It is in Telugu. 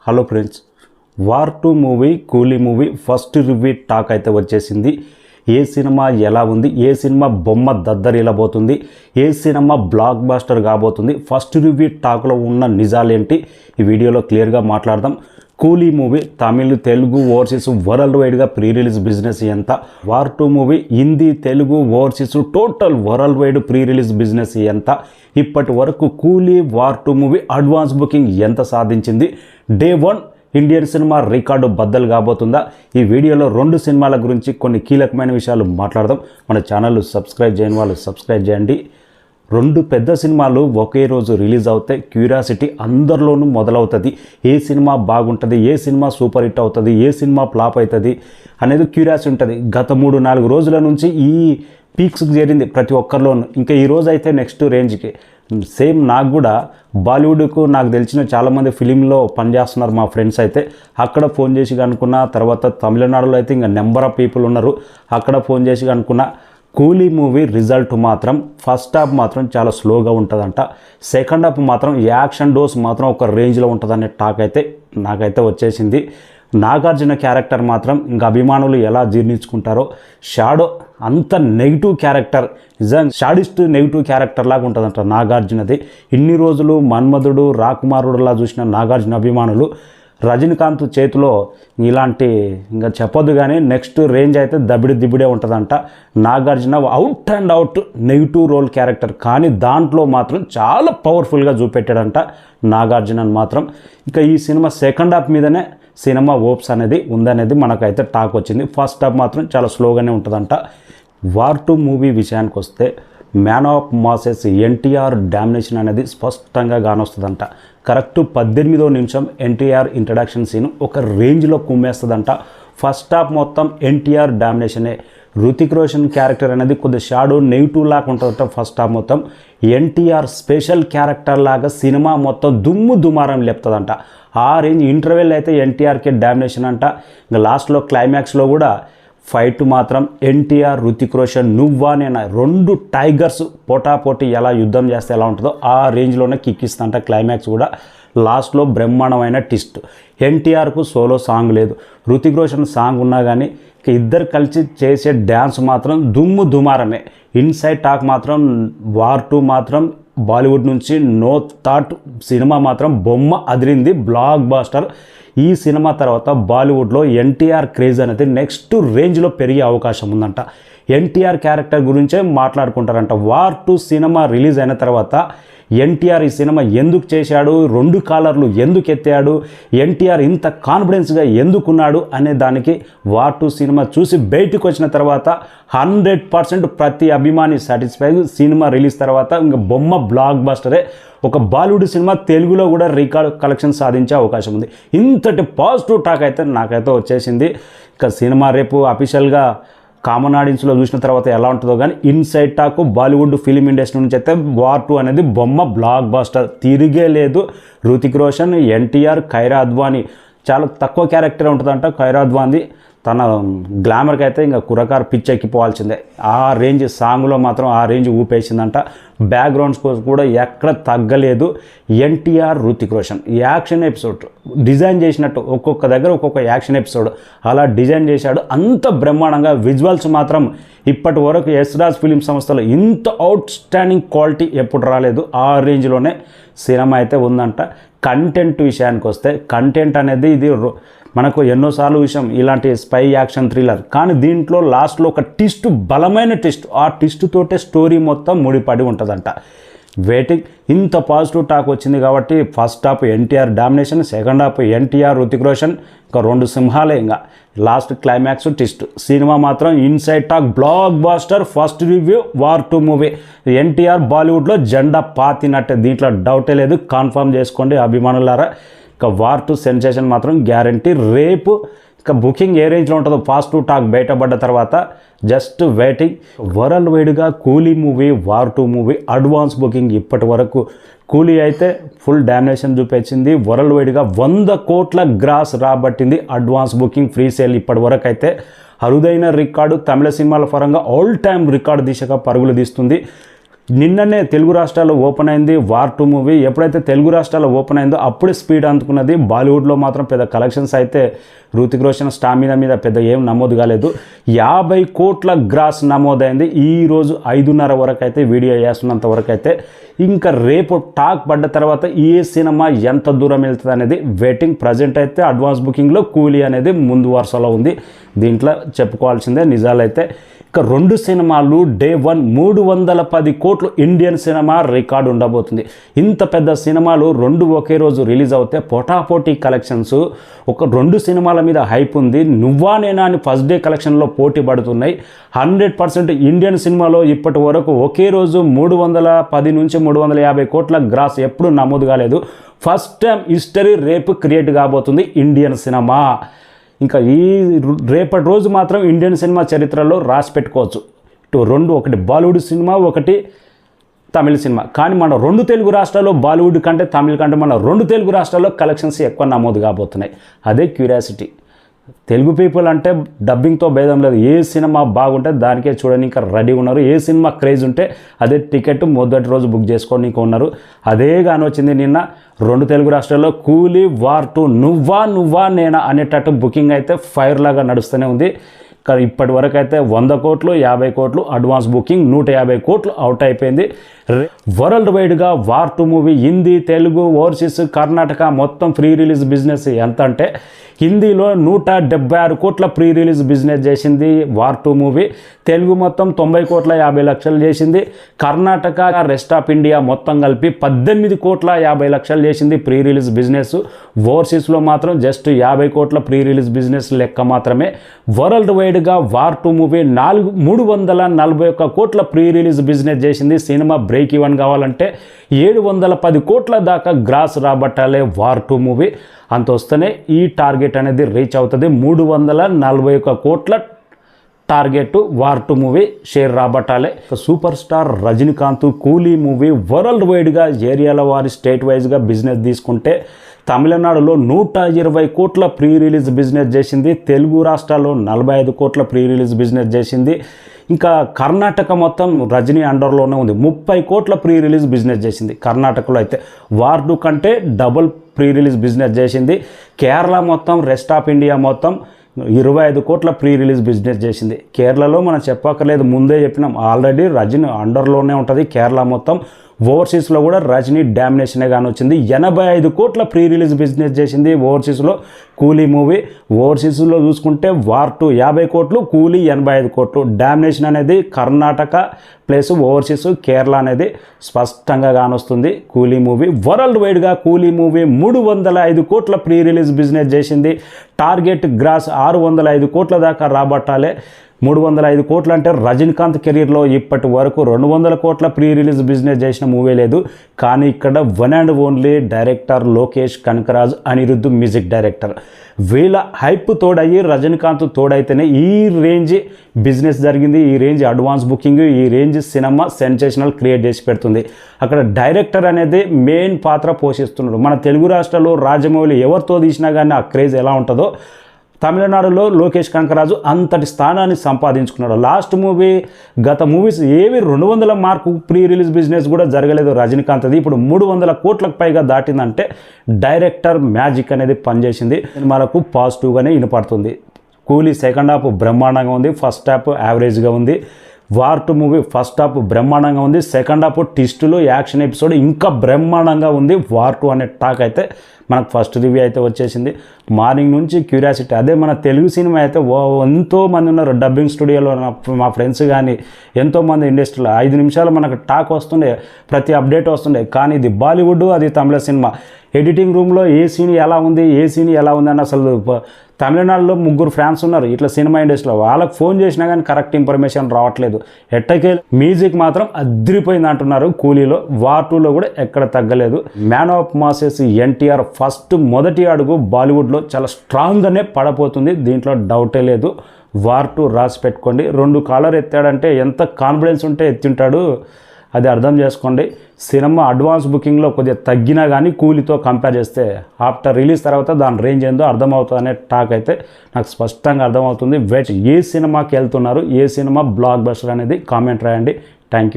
హలో ఫ్రెండ్స్, వార్ 2 మూవీ కూలీ మూవీ ఫస్ట్ రివ్యూ టాక్ అయితే వచ్చేసింది. ఏ సినిమా ఎలా ఉంది, ఏ సినిమా బొమ్మ దద్దరిల్లబోతుంది, ఏ సినిమా బ్లాక్ బాస్టర్ కాబోతుంది, ఫస్ట్ రివ్యూ టాక్లో ఉన్న నిజాలేంటి ఈ వీడియోలో క్లియర్గా మాట్లాడదాం. కూలీ movie Tamil, Telugu overseas world వైడ్గా ప్రీ రిలీజ్ బిజినెస్ ఎంత, war 2 movie Hindi, Telugu overseas total world wide pre release business ఎంత, ఇప్పటి వరకు కూలీ వార్ 2 మూవీ అడ్వాన్స్ బుకింగ్ ఎంత సాధించింది, డే 1 ఇండియన్ సినిమా రికార్డు బద్దలు కాబోతుందా, ఈ వీడియోలో 2 సినిమాల గురించి కొన్ని కీలకమైన విషయాలు మాట్లాడదాం. మన ఛానల్ సబ్స్క్రైబ్ చేయని వాళ్ళు సబ్స్క్రైబ్ చేయండి. 2 పెద్ద సినిమాలు ఒకే రోజు రిలీజ్ అవుతాయి. క్యూరియాసిటీ అందరిలోనూ మొదలవుతుంది. ఏ సినిమా బాగుంటుంది, ఏ సినిమా సూపర్ హిట్ అవుతుంది, ఏ సినిమా ఫ్లాప్ అవుతుంది అనేది క్యూరియాసిటీ ఉంటుంది. గత 3-4 రోజుల నుంచి ఈ పీక్స్కి చేరింది ప్రతి ఒక్కరిలోనూ. ఇంకా ఈ రోజు అయితే నెక్స్ట్ రేంజ్కి. సేమ్ నాకు కూడా బాలీవుడ్కు నాకు తెలిసిన చాలామంది ఫిలింలో పనిచేస్తున్నారు మా ఫ్రెండ్స్ అయితే. అక్కడ ఫోన్ చేసి కనుక్కున్న, తర్వాత తమిళనాడులో అయితే ఇంకా నెంబర్ ఆఫ్ పీపుల్ ఉన్నారు, అక్కడ ఫోన్ చేసి కనుక్కున్న. కూలీ మూవీ రిజల్ట్ మాత్రం ఫస్ట్ హాఫ్ మాత్రం చాలా స్లోగా ఉంటుందంట, సెకండ్ హాఫ్ మాత్రం యాక్షన్ డోస్ మాత్రం ఒక రేంజ్లో ఉంటుందనే టాక్ అయితే నాకైతే వచ్చేసింది. నాగార్జున క్యారెక్టర్ మాత్రం ఇంకా అభిమానులు ఎలా జీర్ణించుకుంటారో. షాడో అంత నెగిటివ్ క్యారెక్టర్, నిజంగా షాడిస్ట్ నెగిటివ్ క్యారెక్టర్ లాగా ఉంటుందంట నాగార్జునది. ఇన్ని రోజులు మన్మధుడు, రాకుమారుడులా చూసిన నాగార్జున అభిమానులు రజనీకాంత్ చేతిలో ఇలాంటి ఇంకా చెప్పొద్దు కానీ నెక్స్ట్ రేంజ్ అయితే దిబిడే ఉంటుందంట. Nagarjuna out and out negative role character, కానీ దాంట్లో మాత్రం చాలా పవర్ఫుల్గా చూపెట్టాడంట నాగార్జునని మాత్రం. ఇక ఈ సినిమా సెకండ్ హాఫ్ మీదనే సినిమా ఓప్స్ అనేది ఉందనేది మనకైతే టాక్ వచ్చింది. ఫస్ట్ హాఫ్ మాత్రం చాలా స్లోగానే ఉంటుందంట. వార్ 2 మూవీ విషయానికి వస్తే man of masses NTR domination అనేది స్పష్టంగా కానొస్తుందంట. కరెక్ట్ 18వ నిమిషం ఎన్టీఆర్ ఇంట్రడక్షన్ సీన్ ఒక రేంజ్లో కుమ్మేస్తుందంట. ఫస్ట్ హాఫ్ మొత్తం ఎన్టీఆర్ డామినేషనే. హృతిక్ రోషన్ క్యారెక్టర్ అనేది కొద్ది షాడో నెగిటివ్ లాగా ఉంటుందంట. ఫస్ట్ హాఫ్ మొత్తం ఎన్టీఆర్ స్పెషల్ క్యారెక్టర్ లాగా సినిమా మొత్తం దుమారం లేపుతుందంట. ఆ రేంజ్ ఇంటర్వెల్ అయితే ఎన్టీఆర్కే డామినేషన్ అంట. ఇంకా లాస్ట్లో క్లైమాక్స్లో కూడా ఫైట్ మాత్రం ఎన్టీఆర్, హృతిక్ రోషన్ నువ్వా నేనా 2 టైగర్స్ పోటాపోటీ ఎలా యుద్ధం చేస్తే ఎలా ఉంటుందో ఆ రేంజ్లోనే కిక్కిస్తుందంట. క్లైమాక్స్ కూడా లాస్ట్లో బ్రహ్మాండమైన ట్విస్ట్. ఎన్టీఆర్కు సోలో సాంగ్ లేదు, హృతిక్ రోషన్ సాంగ్ ఉన్నా కానీ ఇద్దరు కలిసి చేసే డ్యాన్స్ మాత్రం దుమారమే. ఇన్సైడ్ టాక్ మాత్రం వార్ 2 మాత్రం బాలీవుడ్ నుంచి నో థాట్ సినిమా మాత్రం బొమ్మ అదిరింది, బ్లాక్ బాస్టర్. ఈ సినిమా తర్వాత బాలీవుడ్లో ఎన్టీఆర్ క్రేజ్ అనేది నెక్స్ట్ రేంజ్లో పెరిగే అవకాశం ఉందంట. ఎన్టీఆర్ క్యారెక్టర్ గురించే మాట్లాడుకుంటారంట. వార్ 2 సినిమా రిలీజ్ అయిన తర్వాత ఎన్టీఆర్ ఈ సినిమా ఎందుకు చేశాడు, 2 కాలర్లు ఎందుకు ఎత్తాడు, ఎన్టీఆర్ ఇంత కాన్ఫిడెన్స్గా ఎందుకున్నాడు అనే దానికి వార్ 2 సినిమా చూసి బయటకు వచ్చిన తర్వాత 100% ప్రతి అభిమాని సాటిస్ఫై. సినిమా రిలీజ్ తర్వాత ఇంకా బొమ్మ బ్లాక్ బాస్టరే. ఒక బాలీవుడ్ సినిమా తెలుగులో కూడా రికార్డ్ కలెక్షన్ సాధించే అవకాశం ఉంది. ఇంతటి పాజిటివ్ టాక్ అయితే నాకైతే వచ్చేసింది. ఇక సినిమా రేపు అఫీషియల్గా కామన్ ఆడియన్స్లో చూసిన తర్వాత ఎలా ఉంటుందో కానీ inside talk Bollywood film industry నుంచి అయితే వార్ 2 అనేది బొమ్మ బ్లాక్ బాస్టర్, తిరిగే లేదు. హృతిక్ రోషన్, ఎన్టీఆర్, ఖైరా అద్వానీ చాలా తక్కువ క్యారెక్టర్ ఉంటుందంట. ఖైరా అద్వానీ తన గ్లామర్కి అయితే ఇంకా కురకారు పిచ్చెక్కిపోవాల్సిందే. ఆ రేంజ్ సాంగ్లో మాత్రం ఆ రేంజ్ ఊపేసిందంట. బ్యాక్గ్రౌండ్ స్కోర్ కూడా ఎక్కడ తగ్గలేదు. NTR, Hrithik Roshan action episode design చేసినట్టు ఒక్కొక్క దగ్గర ఒక్కొక్క యాక్షన్ ఎపిసోడ్ అలా డిజైన్ చేశాడు. అంత బ్రహ్మాండంగా విజువల్స్ మాత్రం ఇప్పటి వరకు యశ్రాజ్ ఫిలిం సంస్థలో ఇంత అవుట్ స్టాండింగ్ క్వాలిటీ ఎప్పుడు రాలేదు. ఆ రేంజ్లోనే సినిమా అయితే ఉందంట. కంటెంట్ విషయానికి వస్తే కంటెంట్ అనేది ఇది మనకు ఎన్నోసార్లు విషయం ఇలాంటి స్పై యాక్షన్ థ్రిల్లర్, కానీ దీంట్లో లాస్ట్లో ఒక ట్విస్ట్, బలమైన ట్విస్ట్, ఆ ట్విస్ట్ తోటే స్టోరీ మొత్తం ముడిపడి ఉంటుందంట. వెయిటింగ్. ఇంత పాజిటివ్ టాక్ వచ్చింది కాబట్టి first half NTR domination, second half NTR, Hrithik Roshan ఇంకా 2 సింహాలే. ఇంకా లాస్ట్ క్లైమాక్స్ ట్విస్ట్. సినిమా మాత్రం inside talk blockbuster. First review War 2 movie NTR బాలీవుడ్లో జెండా పాతినట్టే, దీంట్లో డౌటే లేదు. కన్ఫర్మ్ చేసుకోండి అభిమానులారా. ఇక వార్ 2 సెన్సేషన్ మాత్రం గ్యారంటీ. రేపు ఇక బుకింగ్ ఏ రేంజ్లో ఉంటుందో పాజిటివ్ టాక్ బయటపడ్డ తర్వాత జస్ట్ వెయిటింగ్. వరల్డ్ వైడ్గా కూలీ movie, war 2 movie advance booking ఇప్పటి వరకు కూలీ అయితే ఫుల్ డామినేషన్ చూపించింది. వరల్డ్ వైడ్గా 100 కోట్ల గ్రాస్ రాబట్టింది. అడ్వాన్స్ బుకింగ్, ఫ్రీ సేల్ ఇప్పటి వరకు అయితే అరుదైన రికార్డు. తమిళ సినిమాల పరంగా ఆల్ టైమ్ రికార్డు దిశగా పరుగులు తీస్తుంది. నిన్ననే తెలుగు రాష్ట్రాల్లో ఓపెన్ అయింది వార్ 2 మూవీ. ఎప్పుడైతే తెలుగు రాష్ట్రాల్లో ఓపెన్ అయిందో అప్పుడే స్పీడ్ అందుకున్నది. బాలీవుడ్లో మాత్రం పెద్ద కలెక్షన్స్ అయితే హృతిక్ రోషన్ స్టామినా మీద పెద్ద ఏం నమోదు కాలేదు. 50 కోట్ల గ్రాస్ నమోదైంది. ఈరోజు 5:30 వరకు అయితే వీడియో వేస్తున్నంత వరకు అయితే. ఇంకా రేపు టాక్ పడ్డ తర్వాత ఈ సినిమా ఎంత దూరం వెళ్తుంది అనేది వెయిటింగ్. ప్రజెంట్ అయితే అడ్వాన్స్ బుకింగ్లో కూలీ అనేది ముందు వరుసలో ఉంది. దీంట్లో చెప్పుకోవాల్సిందే నిజాలైతే. ఇక 2 సినిమాలు డే 1 310 కోట్లు ఇండియన్ సినిమా రికార్డు ఉండబోతుంది. ఇంత పెద్ద సినిమాలు 2 ఒకే రోజు రిలీజ్ అవుతే పోటాపోటీ కలెక్షన్స్. ఒక 2 సినిమాల మీద హైప్ ఉంది. నువ్వా నేనా అని ఫస్ట్ డే కలెక్షన్లో పోటీ పడుతున్నాయి. 100% ఇండియన్ సినిమాలో ఇప్పటి వరకు ఒకే రోజు 310 నుంచి 350 కోట్ల గ్రాస్ ఎప్పుడు నమోదు కాలేదు. ఫస్ట్ టైం హిస్టరీ రేపు క్రియేట్ కాబోతుంది ఇండియన్ సినిమా. ఇంకా ఈ రేపటి రోజు మాత్రం ఇండియన్ సినిమా చరిత్రలో రాసి పెట్టుకోవచ్చు. ఇటు 2, ఒకటి బాలీవుడ్ సినిమా, ఒకటి తమిళ సినిమా. కానీ మన 2 తెలుగు రాష్ట్రాల్లో బాలీవుడ్ కంటే తమిళ కంటే మన 2 తెలుగు రాష్ట్రాల్లో కలెక్షన్స్ ఎక్కువ నమోదు కాబోతున్నాయి. అదే క్యూరియాసిటీ. తెలుగు పీపుల్ అంటే డబ్బింగ్తో భేదం లేదు. ఏ సినిమా బాగుంటే దానికే చూడని ఇంకా రెడీ ఉన్నారు. ఏ సినిమా క్రేజ్ ఉంటే అదే టికెట్ మొదటి రోజు బుక్ చేసుకోండి ఇంకా ఉన్నారు. అదే కానీ వచ్చింది నిన్న 2 తెలుగు రాష్ట్రాల్లో కూలీ వార్ 2 నువ్వా నేనా అనేటట్టు బుకింగ్ అయితే ఫైర్ లాగా నడుస్తూనే ఉంది. కానీ ఇప్పటి వరకు అయితే 100 కోట్లు 50 కోట్లు అడ్వాన్స్ బుకింగ్, 150 కోట్లు అవుట్ అయిపోయింది. వరల్డ్ వైడ్గా war 2 movie Hindi, Telugu, overseas, Karnataka మొత్తం ప్రీ రిలీజ్ బిజినెస్ ఎంత అంటే హిందీలో 176 కోట్ల ప్రీ రిలీజ్ బిజినెస్ చేసింది వార్ 2 మూవీ. తెలుగు మొత్తం 90 కోట్ల 50 లక్షలు చేసింది. కర్ణాటక, రెస్ట్ ఆఫ్ ఇండియా మొత్తం కలిపి 18 కోట్ల 50 లక్షలు చేసింది ప్రీ రిలీజ్ బిజినెస్. ఓవర్సీస్లో మాత్రం జస్ట్ 50 కోట్ల ప్రీ రిలీజ్ బిజినెస్ లెక్క మాత్రమే. వరల్డ్ వైడ్గా వార్ 2 మూవీ 341 కోట్ల ప్రీ రిలీజ్ బిజినెస్ చేసింది. సినిమా బ్రేక్ ఈవెన్ కావాలంటే 710 కోట్ల దాకా గ్రాస్ రాబట్టాలే వార్ 2 మూవీ. అంత వస్తేనే ఈ టార్గెట్ అనేది రీచ్ అవుతుంది. 341 కోట్ల టార్గెట్ వార్ 2 మూవీ షేర్ రాబట్టాలి. Super star Rajinikanth Coolie movie world వైడ్గా ఏరియాల వారి స్టేట్ వైజ్గా బిజినెస్ తీసుకుంటే తమిళనాడులో 120 కోట్ల ప్రీ రిలీజ్ బిజినెస్ చేసింది. తెలుగు రాష్ట్రాల్లో 45 కోట్ల ప్రీ రిలీజ్ బిజినెస్ చేసింది. ఇంకా కర్ణాటక మొత్తం రజనీ అండర్లోనే ఉంది. 30 కోట్ల ప్రీ రిలీజ్ బిజినెస్ చేసింది. కర్ణాటకలో అయితే వార్ 2 కంటే డబుల్ ప్రీ రిలీజ్ బిజినెస్ చేసింది. కేరళ మొత్తం, రెస్ట్ ఆఫ్ ఇండియా మొత్తం 25 కోట్ల ప్రీ రిలీజ్ బిజినెస్ చేసింది. కేరళలో మనం చెప్పక్కర్లేదు, ముందే చెప్పినాం ఆల్రెడీ రజనీ అండర్లోనే ఉంటుంది కేరళ మొత్తం. ఓవర్సీస్లో కూడా రజనీ డామినేషనే కానీ వచ్చింది. 85 కోట్ల ప్రీ రిలీజ్ బిజినెస్ చేసింది ఓవర్సీస్లో కూలీ మూవీ. ఓవర్సీస్లో చూసుకుంటే వార్ 2 50 కోట్లు, కూలీ 85 కోట్లు. డామినేషన్ అనేది కర్ణాటక ప్లస్ ఓవర్సీస్ కేరళ అనేది స్పష్టంగా కానొస్తుంది కూలీ మూవీ. వరల్డ్ వైడ్గా కూలీ మూవీ 305 కోట్ల ప్రీ రిలీజ్ బిజినెస్ చేసింది. టార్గెట్ గ్రాస్ 605 కోట్ల దాకా రాబట్టాలి. 305 కోట్లు అంటే రజనీకాంత్ కెరీర్లో ఇప్పటి వరకు 200 కోట్ల ప్రీ రిలీజ్ బిజినెస్ చేసిన మూవీ లేదు. కానీ ఇక్కడ one and only director Lokesh Kanagaraj, Anirudh music director. వీళ్ళ హైప్ తోడయ్యి రజనీకాంత్ తోడైతేనే ఈ రేంజ్ బిజినెస్ జరిగింది. ఈ రేంజ్ అడ్వాన్స్ బుకింగ్, ఈ రేంజ్ సినిమా సెన్సేషనల్ క్రియేట్ చేసి పెడుతుంది. అక్కడ డైరెక్టర్ అనేది మెయిన్ పాత్ర పోషిస్తున్నాడు. మన తెలుగు రాష్ట్రాల్లో రాజమౌళి ఎవరితో తీసినా కానీ ఆ క్రేజ్ ఎలా ఉంటుందో తమిళనాడులో లోకేష్ కనకరాజు అంతటి స్థానాన్ని సంపాదించుకున్నాడు. లాస్ట్ మూవీ, గత మూవీస్ ఏవి 200 మార్కు ప్రీ రిలీజ్ బిజినెస్ కూడా జరగలేదు రజనీకాంత్ది. ఇప్పుడు 300 కోట్లకు పైగా దాటిందంటే డైరెక్టర్ మ్యాజిక్ అనేది పనిచేసింది. సినిమాలకు పాజిటివ్గానే వినపడుతుంది. కూలీ సెకండ్ హాఫ్ బ్రహ్మాండంగా ఉంది, ఫస్ట్ హాఫ్ యావరేజ్గా ఉంది. వార్ 2 మూవీ ఫస్ట్ హాఫ్ బ్రహ్మాండంగా ఉంది, సెకండ్ హాఫ్ ట్విస్టులు, యాక్షన్ ఎపిసోడ్ ఇంకా బ్రహ్మాండంగా ఉంది. వార్ 2 అనే టాక్ అయితే మనకు ఫస్ట్ రివ్యూ అయితే వచ్చేసింది. మార్నింగ్ నుంచి క్యూరియాసిటీ. అదే మన తెలుగు సినిమా అయితే ఎంతోమంది ఉన్నారు డబ్బింగ్ స్టూడియోలో, మా ఫ్రెండ్స్ కానీ ఎంతోమంది ఇండస్ట్రీలో 5 నిమిషాలు మనకు టాక్ వస్తుండే, ప్రతి అప్డేట్ వస్తుండే. కానీ ఇది బాలీవుడ్, అది తమిళ సినిమా. ఎడిటింగ్ రూమ్లో ఏ సీన్ ఎలా ఉంది అని అసలు తమిళనాడులో 3 ఫ్యాన్స్ ఉన్నారు ఇట్లా సినిమా ఇండస్ట్రీలో. వాళ్ళకి ఫోన్ చేసినా కానీ కరెక్ట్ ఇన్ఫర్మేషన్ రావట్లేదు. ఎట్టకే మ్యూజిక్ మాత్రం అదిరిపోయింది అంటున్నారు కూలీలో. వార్ 2లో కూడా ఎక్కడ తగ్గలేదు. మ్యాన్ ఆఫ్ మాసెస్ ఎన్టీఆర్ మొదటి అడుగు బాలీవుడ్లో చాలా స్ట్రాంగ్గానే పడపోతుంది, దీంట్లో డౌటే లేదు. వార్ 2 రాసి పెట్టుకోండి. 2 కాలర్ ఎత్తాడంటే ఎంత కాన్ఫిడెన్స్ ఉంటే ఎత్తింటాడు, అది అర్థం చేసుకోండి. సినిమా అడ్వాన్స్ బుకింగ్లో కొద్దిగా తగ్గినా కానీ కూలీతో కంపేర్ చేస్తే ఆఫ్టర్ రిలీజ్ తర్వాత దాని రేంజ్ ఏందో అర్థమవుతుంది అనే టాక్ అయితే నాకు స్పష్టంగా అర్థమవుతుంది. వెయిట్, ఏ సినిమాకి వెళ్తున్నారు, ఏ సినిమా బ్లాక్ బస్టర్ అనేది కామెంట్ రాయండి. Thank you.